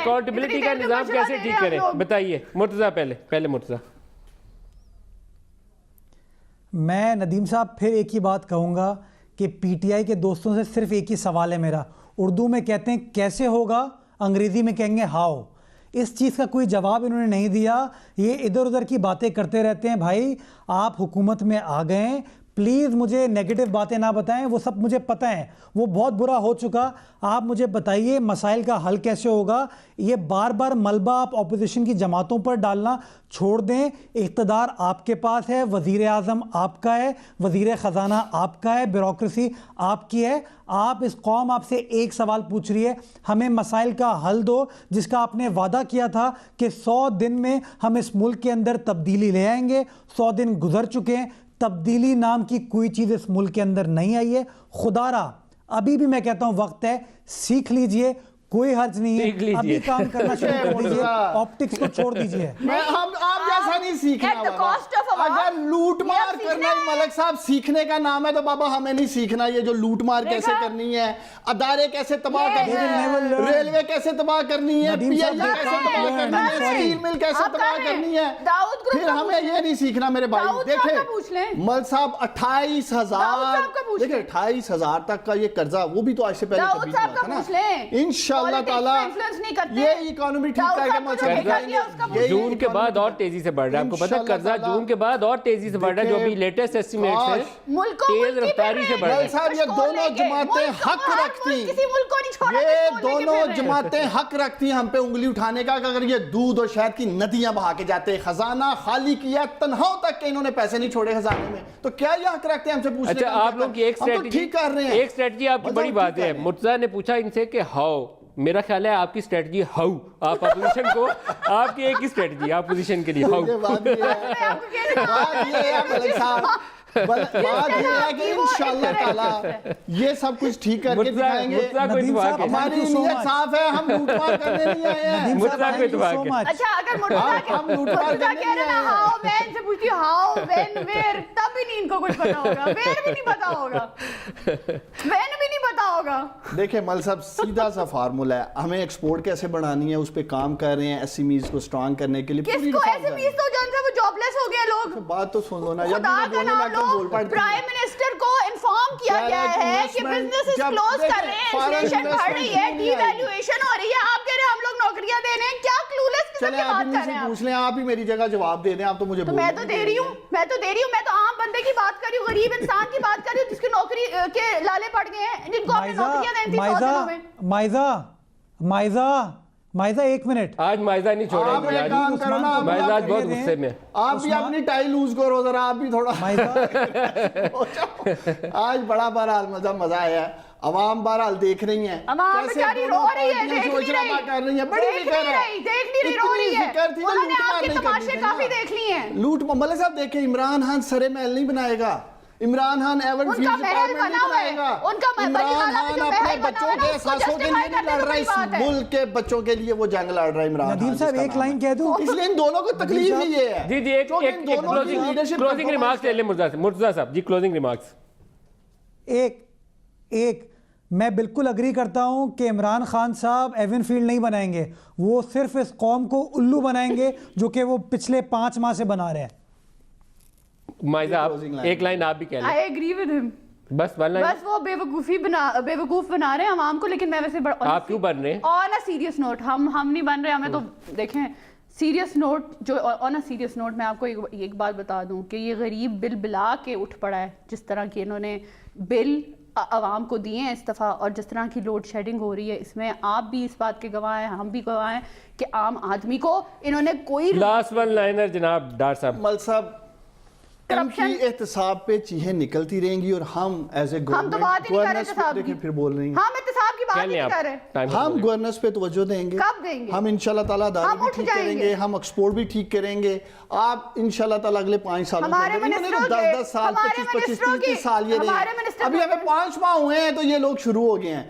Accountability کا نظام کیسے ٹھیک کریں بتائیے. مرتضیٰ پہلے مرتضیٰ. میں ندیم صاحب پھر ایک ہی بات کہوں گا کہ پی ٹی آئی کے دوستوں سے صرف ایک ہی سوال ہے میرا. اردو میں کہتے ہیں کیسے ہوگا, انگریزی میں کہیں گے ہاؤ. اس چیز کا کوئی جواب انہوں نے نہیں دیا. یہ ادھر ادھر کی باتیں کرتے رہتے ہیں. بھائی آپ حکومت میں آ گئے, پلیز مجھے نیگیٹو باتیں نہ بتائیں, وہ سب مجھے پتہ ہیں, وہ بہت برا ہو چکا. آپ مجھے بتائیے مسائل کا حل کیسے ہوگا. یہ بار بار ملبہ آپ اپوزیشن کی جماعتوں پر ڈالنا چھوڑ دیں. اقتدار آپ کے پاس ہے, وزیر اعظم آپ کا ہے, وزیر خزانہ آپ کا ہے, بیوروکریسی آپ کی ہے. آپ اس قوم آپ سے ایک سوال پوچھ رہی ہے, ہمیں مسائل کا حل دو, جس کا آپ نے وعدہ کیا تھا کہ 100 دن میں ہم اس ملک کے اندر تبدیلی لے آئیں گے. 100 دن گزر چکے ہیں, تبدیلی نام کی کوئی چیز اس ملک کے اندر نہیں آئی ہے. خدا را ابھی بھی میں کہتا ہوں وقت ہے, سیکھ لیجئے, کوئی حرج نہیں ہے, ابھی کام کرنا شروع کر دیجئے, آپٹکس کو چھوڑ دیجئے. آپ جیسا نہیں سیکھنا بابا. اگر لوٹ مار کرنا ہی ملک صاحب سیکھنے کا نام ہے تو بابا ہمیں نہیں سیکھنا یہ جو لوٹ مار کیسے کرنی ہے, ادارے کیسے تباہ کرنے ہیں, ریلوے کیسے تباہ کرنی ہے, پی ایل کیسے تباہ کرنی ہے, اسٹیل مل کیسے تباہ کرنی ہے, پھر ہمیں یہ نہیں سیکھنا میرے بھائی. دیکھیں ملک صاحب 28,000 دیکھیں 28,000 تک کا یہ قرضہ وہ بھی تو آج سے پہلے کبھی نہیں ہوا تھا نا. انشاءاللہ تعالیٰ یہ اکانومی ٹھیک کر کے ملک صاحب جون کے بعد اور تیزی سے بڑھ رہا ہے. آپ کو پتہ ہے قرضہ جون کے بعد اور تیزی سے بڑھ رہا ہے, جو بھی لیٹسٹ ایسٹیمیٹس ہیں تیز رفتاری سے بڑھ رہا ہے. صاحب یہ دونوں جماعتیں حق رکھتی یہ دونوں جماعتیں حق رکھتی ہم پہ انگلی اٹھانے کا کہ اگر یہ دودھ اور شہد کی ندیاں بہا کے جاتے, خزانہ خالی کیا, تنہاؤں تک کہ انہوں نے پیسے نہیں چھوڑے خزانے میں, تو کیا یہ حق رکھتے ہیں ہم سے پوچھنے کا؟ اچھا آپ لوگ کی ایک اسٹریٹجی آپ کی بڑی بات ہے. مرتضیٰ نے پوچھا ان سے کہ ہاؤ, میرا خیال ہے آپ کی اسٹریٹجی ہاؤ, آپ اپوزیشن کو آپ کی ایک ہی اسٹریٹجی اپوزیشن کے لیے ہاؤ. بات یہ ہے ملک صاحب, بات یہ ہے کہ انشاءاللہ تعالی یہ سب کچھ ٹھیک کر کے دکھائیں گے. ہماری نیت صاف ہے, ہم لوٹ مار کرنے نہیں آئے ہیں. اچھا اگر مرتضیٰ کہہ رہے ہیں ہاؤ, میں ان سے پوچھتی ہوں ہاؤ وین ویئر, تب بھی نہیں ان کو کچھ پتا ہوگا, ویئر بھی نہیں پتا ہوگا, وین بھی نہیں پتا ہوگا. دیکھیں مل صاحب سیدھا سا فارمولا ہے, ہمیں ایکسپورٹ کیسے بڑھانی ہے اس پہ کام کر رہے ہیں, ایس ایم ایز کو سٹرانگ کرنے کے لیے. کس کو ایس ایم ایز تو جان سے وہ جاب لیس ہو گئے لوگ, بات تو سن لو نا. خدا کا نام لو, پرائم منسٹر کو انفارم کیا گیا ہے کہ بزنس کلوز کر رہے ہیں, انفلیشن بڑھ رہی ہے, ڈی ویلیویشن ہو رہی ہے, آپ کہہ رہے ہیں ہم لوگ نوکریاں دے رہے ہیں. کیا کلولیس قسم کی بات کر رہے ہیں آپ؟ پوچھ لیں آپ ہی میری جگہ جواب دے دیں. آپ تو مجھے میں تو دے رہی ہوں, میں تو عام بندے کی بات کر رہی ہوں, غریب انسان کی بات کر رہی ہوں, جس کی نوکری کے لالے پڑ گئے ہیں, جن کو آپ نے نوکریاں دیں تھی 100 دنوں میں. مائزہ ایک منٹ, آج مائزہ نہیں چھوڑا, مائزہ آج بہت غصے میں. آپ بھی اپنی ٹائی لوز کرو ذرا, آپ بھی تھوڑا. آج بڑا بہرحال مزہ آیا ہے. عوام بہرحال دیکھ رہی ہیں, عوام بیچاری رو رہی ہے, دیکھ نہیں رہی, دیکھ نہیں رہی, رو رہی ہے. انہوں نے آپ کی تماشے کافی دیکھ لی ہیں. لوٹ ملک صاحب دیکھیں, عمران خان سرے محل نہیں بنائے گا, Imran Khan Avenfield department نہیں بنائے گا, عمران خان اپنے بچوں کے احساسوں کے لیے نہیں لڑ رہا, اس ملک کے بچوں کے لیے وہ جنگ لڑ رہا ہے عمران خان. ندیم صاحب ایک لائن کہہ دوں, اس لیے ان دونوں کو تکلیف ہی یہ ہے. جی ایک کلوزنگ ریمارکس لے لیں مرتضیٰ صاحب. جی کلوزنگ ریمارکس. ایک میں بالکل اگری کرتا ہوں کہ عمران خان صاحب ایون فیلڈ نہیں بنائیں گے, وہ صرف اس قوم کو الو بنائیں گے جو کہ وہ پچھلے 5 ماہ سے بنا رہے ہیں. مائزہ آپ ایک لائن آپ بھی کہہ لیں. I agree with him. بس وہ بیوقوف بنا رہے ہیں عوام کو, لیکن میں ویسے آپ کیوں بن رہے ہیں؟ آن اے سیریس نوٹ ہم نہیں بن رہے. ہمیں تو دیکھیں سیریس نوٹ, جو آن اے سیریس نوٹ میں آپ کو ایک بات بتا دوں کہ یہ غریب بل بلا کے اٹھ پڑا ہے, جس طرح کی انہوں نے بل عوام کو دیے ہیں استعفیٰ, اور جس طرح کی لوڈ شیڈنگ ہو رہی ہے, اس میں آپ بھی اس بات کے گواہ ہیں, ہم بھی گواہ ہیں کہ عام آدمی کو انہوں نے کوئی. لاسٹ ون لائنر جناب ڈاکٹر صاحب. مل صاحب ان کی احتساب پہ چیزیں نکلتی رہیں گی, اور ہم ایز اے گورننس دیکھیں پھر بول رہی ہیں, ہم احتساب کی بات نہیں کر رہے, ہم گورننس پہ توجہ دیں گے. کب دیں گے؟ ہم انشاءاللہ تعالیٰ ادارے بھی ٹھیک کریں گے, ہم ایکسپورٹ بھی ٹھیک کریں گے. آپ انشاءاللہ تعالیٰ اگلے 5 سالوں میں 10 سال 25 30 سال یہ رہے, ابھی ہمیں 5 ماہ ہوئے ہیں تو یہ لوگ شروع ہو گئے ہیں.